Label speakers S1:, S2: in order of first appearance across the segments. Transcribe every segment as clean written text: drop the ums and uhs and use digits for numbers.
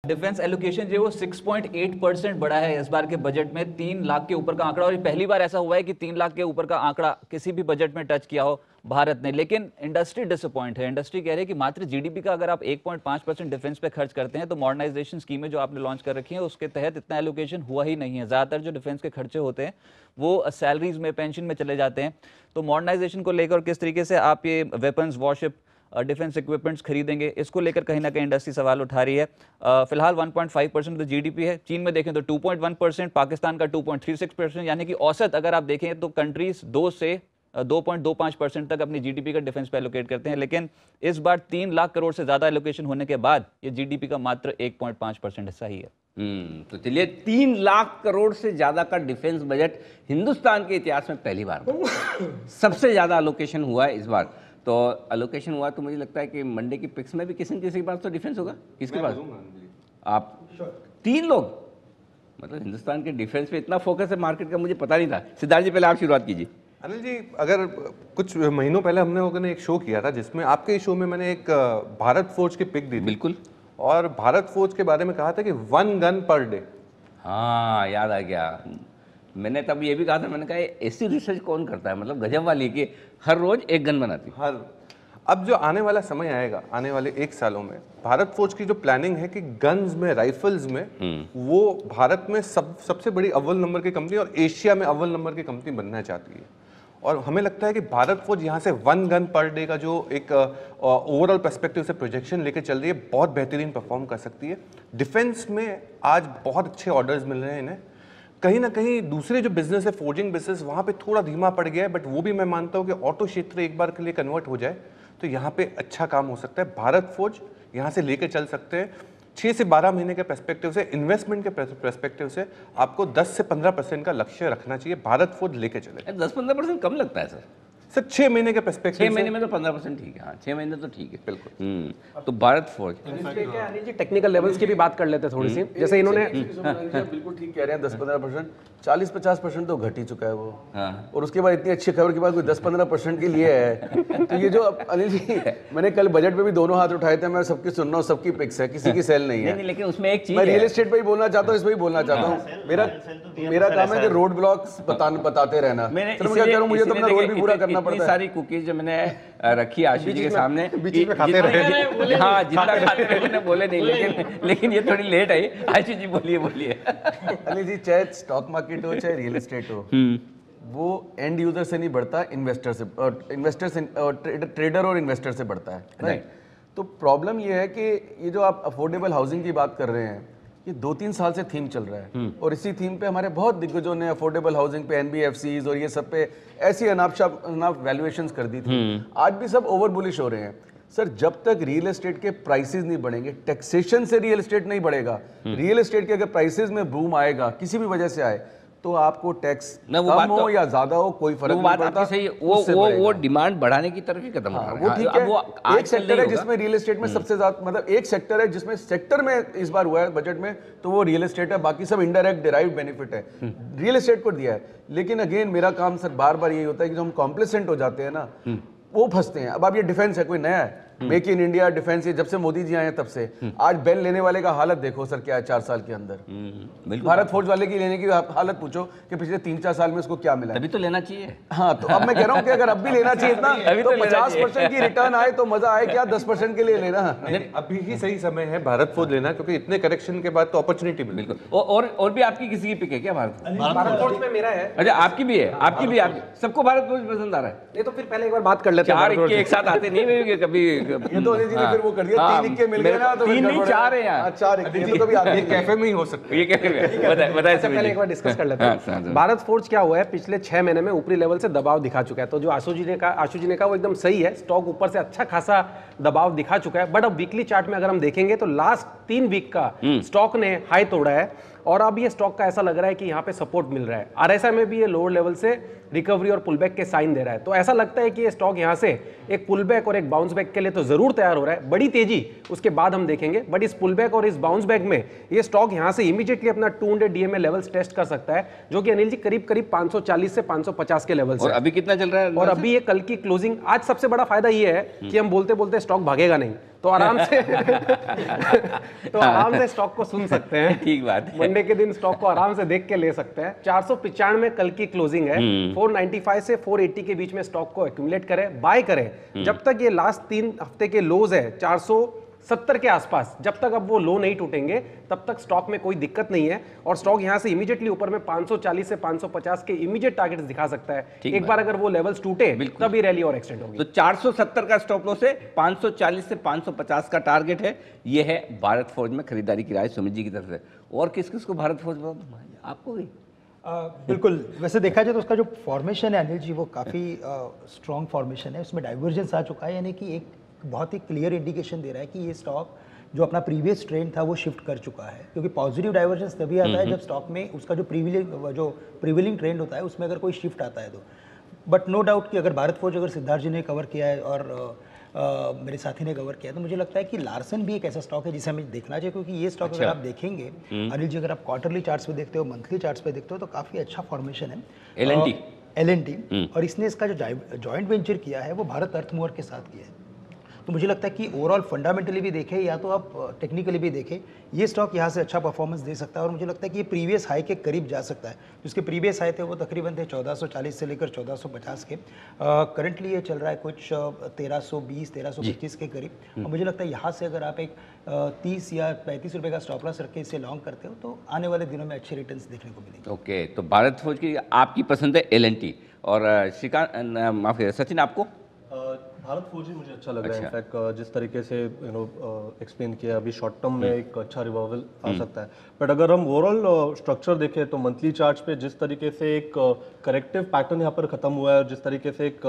S1: Defence allocation जो है वो 6.8% बढ़ा है इस बार के बजट में। 3 लाख के ऊपर का आंकड़ा, और ये पहली बार ऐसा हुआ है कि 3 लाख के ऊपर का आंकड़ा किसी भी बजट में टच किया हो भारत ने। लेकिन इंडस्ट्री डिसअपॉइंट है। इंडस्ट्री कह रही है कि मात्र जीडीपी का अगर आप 1.5% डिफेंस पे खर्च करते हैं तो मॉडर्नाइजेशन स्कीमें जो आपने लॉन्च कर रखी है उसके तहत इतना एलोकेशन हुआ ही नहीं है। ज्यादातर जो डिफेंस के खर्चे होते हैं वो सैलरीज में, पेंशन में चले जाते हैं। तो मॉडर्नाइजेशन को लेकर किस तरीके से आप ये वेपन्स, वॉरशिप, डिफेंस इक्विपमेंट्स खरीदेंगे, इसको लेकर कहीं ना कहीं इंडस्ट्री सवाल उठा रही है। फिलहाल 1.5% तो जीडीपी है। चीन में देखें तो 2.1%, पाकिस्तान का 2.36%, यानी कि औसत अगर आप देखें तो कंट्रीज 2 से 2.25% तक अपनी जीडीपी का डिफेंस पे एलोकेट करते हैं। लेकिन इस बार 3 लाख करोड़ से ज्यादा एलोकेशन होने के बाद ये जीडीपी का मात्र 1.5% हिस्सा ही है।
S2: तो चलिए, 3 लाख करोड़ से ज्यादा का डिफेंस बजट हिंदुस्तान के इतिहास में पहली बार सबसे ज्यादा अलोकेशन हुआ है इस बार। तो अलोकेशन हुआ तो मुझे लगता है कि मंडे की पिक्स में भी किसी न किसी के पास तो डिफेंस होगा। किसके पास? आप 3 लोग, मतलब हिंदुस्तान के डिफेंस पे इतना फोकस है मार्केट का, मुझे पता नहीं था। सिद्धार्थ जी, पहले आप शुरुआत कीजिए।
S3: अनिल जी, अगर कुछ महीनों पहले हमने लोगों ने एक शो किया था जिसमें आपके शो में मैंने एक भारत फोर्ज की पिक दी थी।
S2: बिल्कुल।
S3: और भारत फोर्ज के बारे में कहा था कि 1 गन पर डे।
S2: हाँ, याद आ गया। मैंने तब ये भी कहा था, मैंने कहा ऐसी रिसर्च कौन करता है, मतलब गजब वाली, कि हर रोज एक गन बनाती।
S3: अब जो आने वाला समय आएगा, आने वाले 1 सालों में भारत फौज की जो प्लानिंग है कि गन्स में, राइफल्स में वो भारत में सबसे बड़ी अव्वल नंबर की कंपनी और एशिया में अव्वल नंबर की कंपनी बनना चाहती है। और हमें लगता है कि भारत फौज यहाँ से 1 गन पर डे का जो एक ओवरऑल पर्सपेक्टिव से प्रोजेक्शन लेके चल रही है, बहुत बेहतरीन परफॉर्म कर सकती है। डिफेंस में आज बहुत अच्छे ऑर्डर्स मिल रहे हैं इन्हें। कहीं ना कहीं दूसरे जो बिजनेस है, फोर्जिंग बिजनेस, वहाँ पे थोड़ा धीमा पड़ गया है, बट वो भी मैं मानता हूँ कि ऑटो क्षेत्र एक बार के लिए कन्वर्ट हो जाए तो यहाँ पे अच्छा काम हो सकता है। भारत फौज यहाँ से लेके चल सकते हैं। 6 से 12 महीने के पर्सपेक्टिव से, इन्वेस्टमेंट के पर्सपेक्टिव से आपको 10 से 15% का लक्ष्य रखना चाहिए। भारत फौज लेके चले।
S2: 10-15% कम लगता है सर।
S3: सर 6 महीने के पर्सपेक्टिव
S2: 6 महीने में तो 15% ठीक है। हाँ, 6 महीने तो ठीक है, बिल्कुल। तो भारत फौज,
S4: अनिल जी, टेक्निकल लेवल्स की भी बात कर लेते हैं थोड़ी सी। जैसे इन्होंने
S5: बिल्कुल ठीक कह रहे हैं, 10-15%, 40-50% तो घट ही चुका है वो।
S2: हाँ।
S5: और उसके बाद इतनी अच्छी खबर के बाद कोई 10-15% के लिए है तो ये जो अनिल जी, मैंने कल बजट में भी दोनों हाथ उठाए थे। मैं सबकी सुन रहा हूँ, सबकी पिक्स है, किसी की सेल नहीं है।
S2: लेकिन उसमें एक चीज
S5: मैं रियल एस्टेट पे ही बोलना चाहता हूँ, इस पे ही बोलना चाहता हूँ। मेरा काम है कि रोड ब्लॉक्स बताते रहना।
S2: मैं
S5: क्या कह रहा हूँ, मुझे तो अपना रोल भी पूरा करना पड़ता है।
S2: सारी कुकीज जो मैंने रखी आशीष जी के सामने,
S3: बीच में खाते रहे।
S2: हाँ, जितना खाते रहे बोले नहीं, लेकिन ये थोड़ी लेट आई। आशीष जी बोलिए।
S5: अनिल जी, चाहे स्टॉक मार्केट हो चाहे रियल एस्टेट हो, वो एंड यूजर से नहीं बढ़ता, इन्वेस्टर से, ट्रेडर और इन्वेस्टर से बढ़ता है, राइट? तो प्रॉब्लम ये है कि ये जो आप अफोर्डेबल हाउसिंग की बात कर रहे हैं, ये 2-3 साल से थीम चल रहा है। और इसी थीम पे हमारे बहुत दिग्गजों ने अफोर्डेबल हाउसिंग पे, एनबीएफसीज और ये सब पे ऐसी अनाप वैल्यूएशंस कर दी थी। आज भी सब ओवर बुलिश हो रहे हैं। सर, जब तक रियल एस्टेट के प्राइसेस नहीं बढ़ेंगे, टैक्सेशन से रियल एस्टेट नहीं बढ़ेगा। रियल एस्टेट के अगर प्राइसेस में बूम आएगा, किसी भी वजह से आए, तो आपको टैक्स कम हो या ज्यादा हो कोई फर्क नहीं पड़ता।
S2: सही है, वो डिमांड बढ़ाने की तरफ ही कदम उठा रहा है।
S5: वो ठीक है। एक सेक्टर है जिसमें रियल एस्टेट में सबसे ज्यादा, मतलब एक सेक्टर है जिसमें सेक्टर में इस बार हुआ है बजट में, तो वो रियल एस्टेट है। बाकी सब इनडायरेक्ट डिराइव्ड बेनिफिट है, रियल एस्टेट को दिया है। लेकिन अगेन मेरा काम सर बार बार यही होता है कि जो हम कॉम्प्लेसेंट हो जाते हैं ना, वो फंसते हैं। अब ये डिफेंस है, कोई नया है? मेक इन इंडिया डिफेंस, ये जब से मोदी जी आए हैं तब से। आज बेल लेने वाले का हालत देखो सर क्या है 4 साल के अंदर। भारत फौज वाले की लेने की हालत पूछो कि पिछले 3-4 साल में उसको क्या मिला।
S2: अभी तो लेना चाहिए।
S5: हाँ, तो अब मैं कह रहा हूँ कि अगर अब भी लेना चाहिए इतना, तो 50% की रिटर्न आए तो मजा आए, क्या 10% के लिए लेना?
S3: अभी ही सही समय है भारत फौज लेना, क्योंकि इतने करेक्शन के बाद तो अपॉर्चुनिटी मिली।
S2: बिल्कुल। और भी आपकी किसी की पिक है क्या?
S4: भारत फौज में मेरा है।
S2: अच्छा, आपकी भी है? आपकी भी? सबको भारत फौज पसंद आ रहा है?
S4: नहीं तो फिर पहले एक बार बात कर लेते हैं।
S2: 4 एक साथ आते नहीं कभी।
S5: ये तो फिर वो कर दिया, 3 इक्के मिल गए ना, तो
S2: 3 नहीं 4 है यार।
S5: 4 इक्के तो कभी आते
S3: कैफे में ही हो सकते हैं।
S2: ये कैफे में बताइए।
S4: पहले एक बार डिस्कस कर लेते हैं। भारत फोर्ज क्या हुआ है, पिछले 6 महीने में ऊपरी लेवल से दबाव दिखा चुका है। तो जो आशु जी ने कहा वो एकदम सही है। स्टॉक ऊपर से अच्छा खासा दबाव दिखा चुका है। बट अब वीकली चार्ट में अगर हम देखेंगे तो लास्ट 3 वीक का स्टॉक ने हाई तोड़ा है। और अब ये स्टॉक का ऐसा लग रहा है कि यहाँ पे सपोर्ट मिल रहा है। आरएसआई में भी ये लोअर लेवल से रिकवरी और पुलबैक के साइन दे रहा है। तो ऐसा लगता है कि ये स्टॉक यहाँ से एक पुलबैक और एक बाउंस बैक के लिए तो जरूर तैयार हो रहा है। बड़ी तेजी उसके बाद हम देखेंगे, बट इस पुलबैक और इस बाउंस बैक में ये स्टॉक यहाँ से इमीडिएटली अपना 200 डीएमए लेवल्स टेस्ट कर सकता है, जो कि अनिल जी करीब 540 से 550 के लेवल
S2: और अभी कितना चल रहा है?
S4: और अभी ये कल की क्लोजिंग, आज सबसे बड़ा फायदा ये है कि हम बोलते बोलते स्टॉक भागेगा नहीं। तो आराम से तो आराम से स्टॉक को सुन सकते हैं।
S2: ठीक बात है।
S4: मंडे के दिन स्टॉक को आराम से देख के ले सकते हैं। 495 कल की क्लोजिंग है, 495 से 480 के बीच में स्टॉक को एक्यूमुलेट करें, बाय करें जब तक ये लास्ट 3 हफ्ते के लोज है 470 के आसपास, जब तक अब वो लो नहीं टूटेंगे तब तक स्टॉक में कोई दिक्कत नहीं है। और स्टॉक यहां से इमीडिएटली ऊपर में 540 से 550 के इमीडिएट टारगेट्स दिखा सकता है। एक बार अगर वो लेवल्स टूटे तभी रैली और एक्सटेंड होगी।
S2: तो 470 का स्टॉप लॉस है, 540 से 550 का टारगेट है। ये है भारत फोर्ज में खरीदारी की राय सुमित जी की तरफ से। और किस किस को भारत फोर्ज में, आपको भी?
S6: बिल्कुल, वैसे देखा जाए तो उसका जो फॉर्मेशन है अनिल जी वो काफ़ी स्ट्रॉन्ग फॉर्मेशन है, उसमें डाइवर्जेंस आ चुका है, यानी कि एक बहुत ही क्लियर इंडिकेशन दे रहा है कि ये स्टॉक जो अपना प्रीवियस ट्रेंड था वो शिफ्ट कर चुका है। क्योंकि पॉजिटिव डाइवर्जेंस तभी आता है जब स्टॉक में उसका जो प्रीविलिंग ट्रेंड होता है उसमें अगर कोई शिफ्ट आता है तो। बट नो डाउट कि अगर भारत फोर्ज अगर सिद्धार्थ जी ने कवर किया है और मेरे साथी ने कवर किया, तो मुझे लगता है कि लार्सन भी एक ऐसा स्टॉक है जिसे हमें देखना चाहिए। क्योंकि ये स्टॉक अगर आप देखेंगे अनिल जी, अगर आप क्वार्टरली चार्ट्स पे देखते हो, मंथली चार्ट्स पे देखते हो, तो काफ़ी अच्छा फॉर्मेशन है एल&टी। और इसने इसका जो जॉइंट वेंचर किया है वो भारत अर्थ मूवर के साथ किया है। तो मुझे लगता है कि ओवरऑल फंडामेंटली भी देखें या तो आप टेक्निकली भी देखें, ये स्टॉक यहाँ से अच्छा परफॉर्मेंस दे सकता है। और मुझे लगता है कि ये प्रीवियस हाई के करीब जा सकता है। जिसके प्रीवियस हाई थे वो तकरीबन थे 1440 से लेकर 1450 के। करंटली ये चल रहा है कुछ 1320 1325 के करीब। और मुझे लगता है यहाँ से अगर आप एक 30 या 35 रुपये का स्टॉप लॉस रख के इसे लॉन्ग करते हो तो आने वाले दिनों में अच्छे रिटर्न्स देखने को मिलेंगे।
S2: ओके, तो भारत फोर्ज की आपकी पसंद है एल&टी। और श्रीकांत, माफी सचिन, आपको?
S7: भारत फोर्ज ही मुझे अच्छा लग रहा है। इनफैक्ट जिस तरीके से एक्सप्लेन किया, अभी शॉर्ट टर्म में एक अच्छा रिवाइवल आ सकता है। बट अगर हम ओवरऑल स्ट्रक्चर देखें तो मंथली चार्ट्स पे जिस तरीके से एक करेक्टिव पैटर्न यहाँ पर खत्म हुआ है और जिस तरीके से एक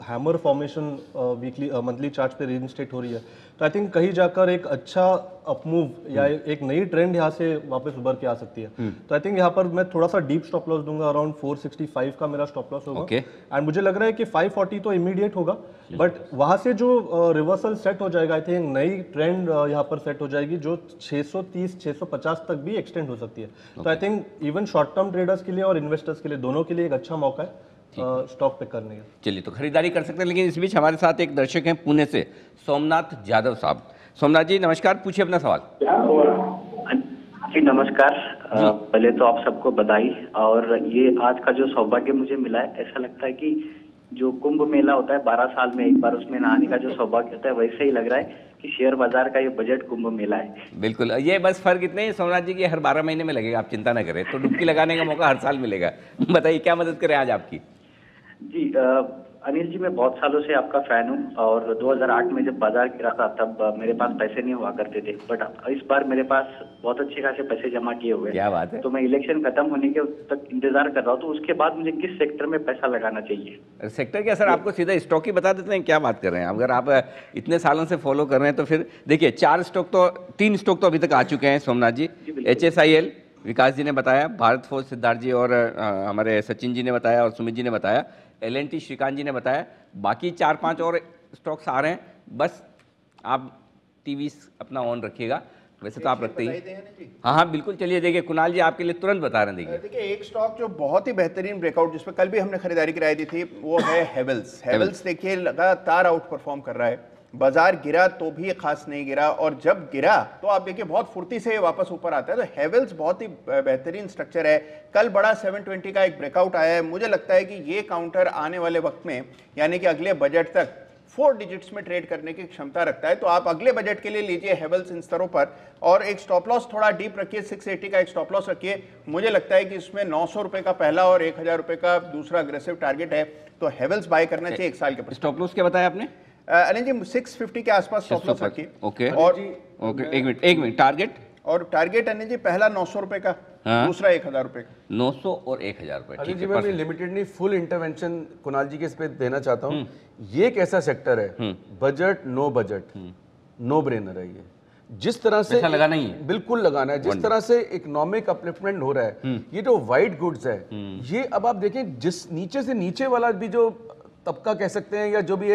S7: hammer formation weekly monthly charts पे रीइंस्टेट हो रही है, तो आई थिंक कहीं जाकर एक अच्छा अपमूव या एक नई ट्रेंड यहाँ से वापस उभर के आ सकती है। तो आई थिंक यहाँ पर मैं थोड़ा सा डीप स्टॉप लॉस दूंगा, अराउंड 465 का मेरा स्टॉप लॉस होगा। एंड मुझे लग रहा है कि 540 तो इमीडिएट होगा, बट वहां से जो रिवर्सल सेट हो जाएगा, आई थिंक नई ट्रेंड यहाँ पर सेट हो जाएगी जो 630 650 तक भी एक्सटेंड हो सकती है। तो I think even short term traders के लिए और इन्वेस्टर्स के लिए दोनों के लिए एक अच्छा मौका है स्टॉक पिक करने का।
S2: चलिए, तो खरीदारी कर सकते हैं। लेकिन इस बीच हमारे साथ एक दर्शक हैं पुणे से, सोमनाथ यादव साहब। सोमनाथ जी नमस्कार, पूछिए अपना सवाल।
S8: जी नमस्कार। पहले तो आप सबको बधाई। और ये आज का जो सौभाग्य मुझे मिला है, ऐसा लगता है कि जो कुंभ मेला होता है 12 साल में एक बार, उसमें नहाने का जो सौभाग्य होता है, वैसे ही लग रहा है कि शेयर बाजार का ये बजट कुंभ मेला है।
S2: बिल्कुल, ये बस फर्क इतने ही सोमनाथ जी की हर 12 महीने में लगेगा, आप चिंता ना करें। तो डुबकी लगाने का मौका हर साल मिलेगा। बताइए क्या मदद करें आज आपकी?
S8: जी अनिल जी, मैं बहुत सालों से आपका फैन हूँ। और 2008 में जब बाजार गिरा था तब मेरे पास पैसे नहीं हुआ करते थे, बट इस बार मेरे पास बहुत अच्छे खासे पैसे जमा किए हुए।
S2: क्या बात है।
S8: तो मैं इलेक्शन खत्म होने के तक इंतजार कर रहा हूँ, तो उसके बाद मुझे किस सेक्टर में पैसा लगाना चाहिए?
S2: सेक्टर क्या सर, आपको सीधा स्टॉक ही बता देते हैं। क्या बात कर रहे हैं, अगर आप इतने सालों से फॉलो कर रहे हैं तो फिर देखिए 3 स्टॉक तो अभी तक आ चुके हैं सोमनाथ जी। HSIL विकास जी ने बताया, भारत फोर्ज सिद्धार्थ जी और हमारे सचिन जी ने बताया और सुमित जी ने बताया, L&T श्रीकांत जी ने बताया। बाकी 4-5 और स्टॉक्स आ रहे हैं, बस आप टीवी अपना ऑन रखिएगा। वैसे तो आप रखते ही। हाँ बिल्कुल, चलिए देखिए कुणाल जी आपके लिए तुरंत बता रहे हैं।
S9: देखिए एक स्टॉक जो बहुत ही बेहतरीन ब्रेकआउट, जिसपे कल भी हमने खरीदारी कराई दी थी, वो है हेवल्स। देखिए लगातार आउट परफॉर्म कर रहा है। बाजार गिरा तो भी खास नहीं गिरा, और जब गिरा तो आप देखिए बहुत फुर्ती से वापस ऊपर आता है। तो हेवल्स बहुत ही बेहतरीन स्ट्रक्चर है। कल बड़ा 720 का एक ब्रेकआउट आया है। मुझे लगता है कि ये काउंटर आने वाले वक्त में, यानी कि अगले बजट तक 4 डिजिट्स में ट्रेड करने की क्षमता रखता है। तो आप अगले बजट के लिए लीजिए हेवल्स इन स्तरों पर, और एक स्टॉप लॉस थोड़ा डीप रखिए, 680 का एक स्टॉप लॉस रखिए। मुझे लगता है कि इसमें 900 रुपए का पहला और 1000 रुपए का दूसरा अग्रेसिव टारगेट है। तो हेवल्स बाय करना चाहिए 1 साल के।
S2: स्टॉप लॉस क्या बताया आपने?
S9: अनिल जी 650 के आसपास स्टॉप लॉस रखिए।
S2: ओके, और ओके, एक मिनट टारगेट।
S9: और टारगेट अनिल जी पहला 900 रुपए का, दूसरा 1000 रुपए का।
S2: 900 और 1000 रुपए।
S5: अनिल जी मैं लिमिटेड नहीं फुल इंटरवेंशन कुणाल जी के इस पे देना चाहता हूँ। ये एक ऐसा सेक्टर है, budget no budget no brainer है। ये जिस तरह से
S2: लगाना ही है,
S5: बिल्कुल लगाना है। जिस तरह से इकोनॉमिक अपलिफ्टमेंट हो रहा है, ये जो वाइट गुड्स है, ये अब आप देखें जिस नीचे से नीचे वाला भी जो तबका कह सकते हैं, या जो भी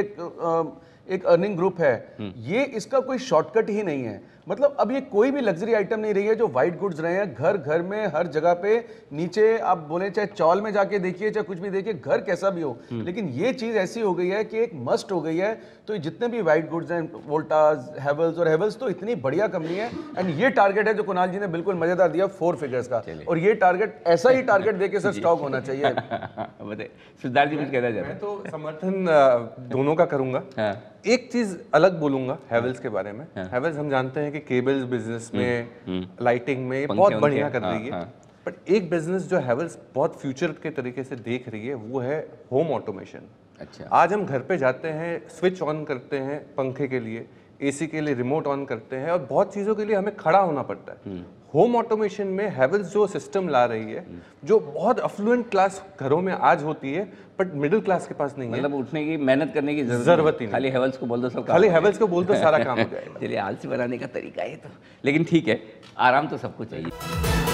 S5: एक अर्निंग ग्रुप है, ये इसका कोई शॉर्टकट ही नहीं है। मतलब अब ये कोई भी लग्जरी आइटम नहीं रही है जो वाइट गुड्स रहे हैं। घर घर में हर जगह पे नीचे आप बोले चाहे चौल में जाके देखिए चाहे कुछ भी देखिए, घर कैसा भी हो, लेकिन ये चीज ऐसी हो गई है कि एक मस्ट हो गई है। तो जितने भी वाइट गुड्स हैं, वोल्टास, हेवल्स, और हेवल्स तो इतनी बढ़िया कंपनी है। एंड ये टारगेट है जो कुणाल जी ने बिल्कुल मजेदार दिया 4 फिगर्स का, और ये टारगेट ऐसा ही टारगेट देके सर स्टॉक होना चाहिए।
S2: बताइए सिद्धार्थ जी कुछ कहना चाहते
S3: मैं तो समर्थन दोनों का करूंगा।
S2: हैं?
S3: एक चीज अलग बोलूंगा हैवेल्स के बारे में। हैवेल्स हम जानते हैं कि केबल्स बिजनेस में, लाइटिंग में
S2: पंखे
S3: बहुत
S2: उनके,
S3: बढ़िया कर रही है।
S2: हाँ।
S3: बट एक बिजनेस जो हैवेल्स बहुत फ्यूचर के तरीके से देख रही है वो है होम ऑटोमेशन।
S2: अच्छा।
S3: आज हम घर पे जाते हैं, स्विच ऑन करते हैं पंखे के लिए, एसी के लिए रिमोट ऑन करते हैं, और बहुत चीज़ों के लिए हमें खड़ा होना पड़ता है। होम ऑटोमेशन में हैवेल्स जो सिस्टम ला रही है, जो बहुत अफ्लुएंट क्लास घरों में आज होती है, बट मिडिल क्लास के पास नहीं है।
S2: मतलब उठने की, मेहनत करने की
S3: जरूरत ही नहीं।
S2: खाली हेवल्स को बोल दो सब
S3: खाली हैवेल्स को बोल दो सारा काम हो जाएगा।
S2: चलिए, आलसी बनाने का तरीका है तो, लेकिन ठीक है, आराम तो सबको चाहिए।